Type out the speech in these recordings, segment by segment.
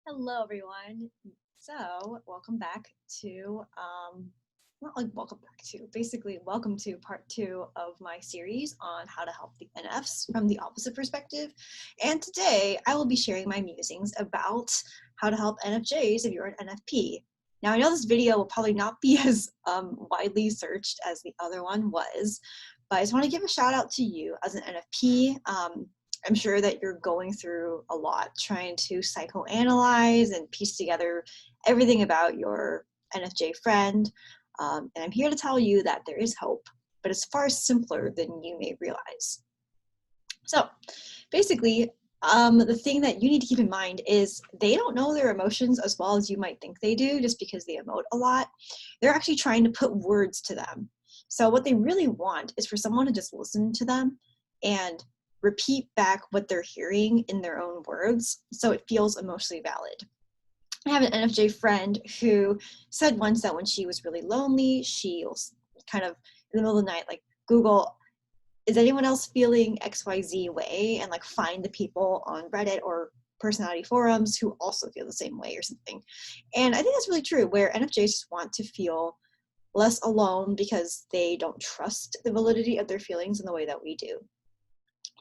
Hello, everyone. So, welcome back to, not like welcome back to, basically, welcome to part 2 of my series on how to help the NFs from the opposite perspective. And today, I will be sharing my musings about how to help NFJs if you're an NFP. Now, I know this video will probably not be as widely searched as the other one was, but I just want to give a shout out to you as an NFP. I'm sure that you're going through a lot trying to psychoanalyze and piece together everything about your NFJ friend. And I'm here to tell you that there is hope, but it's far simpler than you may realize. So basically, the thing that you need to keep in mind is they don't know their emotions as well as you might think they do just because they emote a lot. They're actually trying to put words to them. So what they really want is for someone to just listen to them and repeat back what they're hearing in their own words so it feels emotionally valid. I have an NFJ friend who said once that when she was really lonely, she was kind of in the middle of the night, like Google, is anyone else feeling XYZ way? And like find the people on Reddit or personality forums who also feel the same way or something. And I think that's really true, where NFJs just want to feel less alone because they don't trust the validity of their feelings in the way that we do.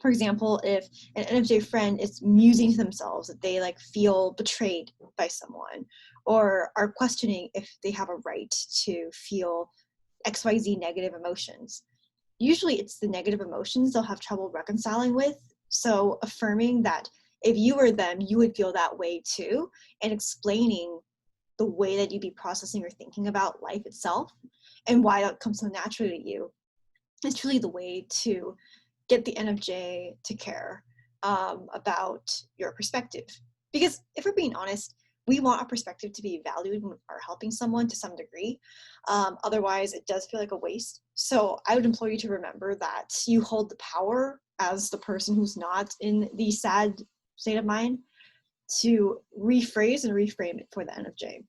For example, if an NFJ friend is musing to themselves that they like feel betrayed by someone or are questioning if they have a right to feel XYZ negative emotions, usually it's the negative emotions they'll have trouble reconciling with. So affirming that if you were them, you would feel that way too, and explaining the way that you'd be processing or thinking about life itself and why that comes so naturally to you is truly the way to get the NFJ to care about your perspective. Because if we're being honest, we want our perspective to be valued when we're helping someone to some degree. Otherwise, it does feel like a waste. So I would implore you to remember that you hold the power as the person who's not in the sad state of mind to rephrase and reframe it for the NFJ.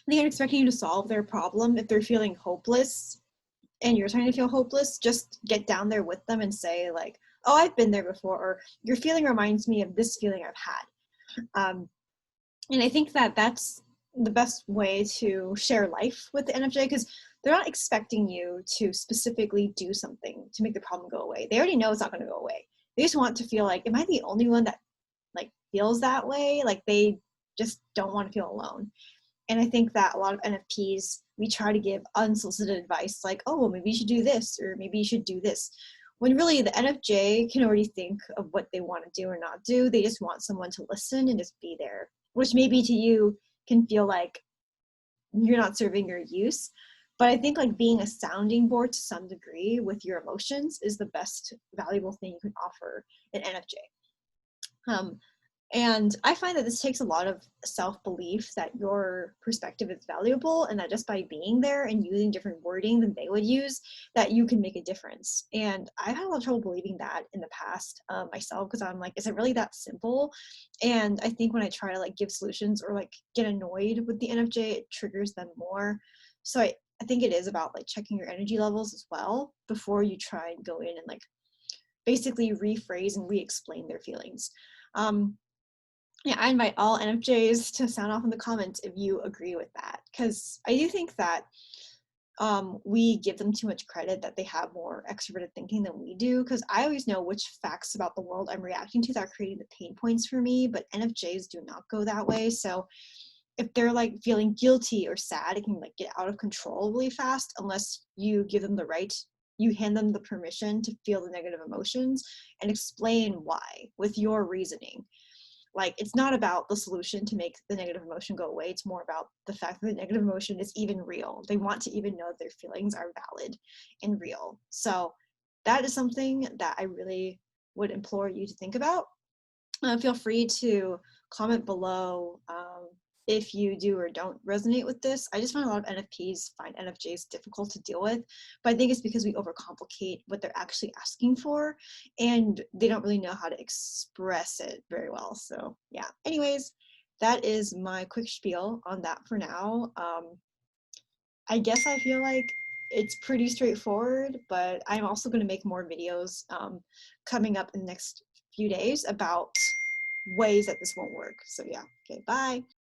They aren't expecting you to solve their problem if they're feeling hopeless and you're starting to feel hopeless. Just get down there with them and say like, oh, I've been there before, or your feeling reminds me of this feeling I've had. And I think that that's the best way to share life with the NFJ, because they're not expecting you to specifically do something to make the problem go away. They already know it's not going to go away. They just want to feel like, am I the only one that like feels that way? Like they just don't want to feel alone. And I think that a lot of NFPs, we try to give unsolicited advice like, oh, well, maybe you should do this, or maybe you should do this. When really the NFJ can already think of what they want to do or not do. They just want someone to listen and just be there, which maybe to you can feel like you're not serving your use. But I think like being a sounding board to some degree with your emotions is the best valuable thing you can offer an NFJ. And I find that this takes a lot of self-belief that your perspective is valuable and that just by being there and using different wording than they would use, that you can make a difference. And I've had a lot of trouble believing that in the past myself, because I'm like, is it really that simple? And I think when I try to like give solutions or like get annoyed with the NFJ, it triggers them more. So I think it is about like checking your energy levels as well before you try and go in and like basically rephrase and re-explain their feelings. Yeah, I invite all NFJs to sound off in the comments if you agree with that, because I do think that we give them too much credit that they have more extroverted thinking than we do, because I always know which facts about the world I'm reacting to that are creating the pain points for me, but NFJs do not go that way. So if they're like feeling guilty or sad, it can like get out of control really fast unless you give them the right, you hand them the permission to feel the negative emotions and explain why with your reasoning. Like, it's not about the solution to make the negative emotion go away. It's more about the fact that the negative emotion is even real. They want to even know that their feelings are valid and real. So that is something that I really would implore you to think about. Feel free to comment below if you do or don't resonate with this. I just find a lot of NFPs find NFJs difficult to deal with, but I think it's because we overcomplicate what they're actually asking for, and they don't really know how to express it very well. So yeah, anyways, that is my quick spiel on that for now. I guess I feel like it's pretty straightforward, but I'm also going to make more videos coming up in the next few days about ways that this won't work. So yeah, okay, bye.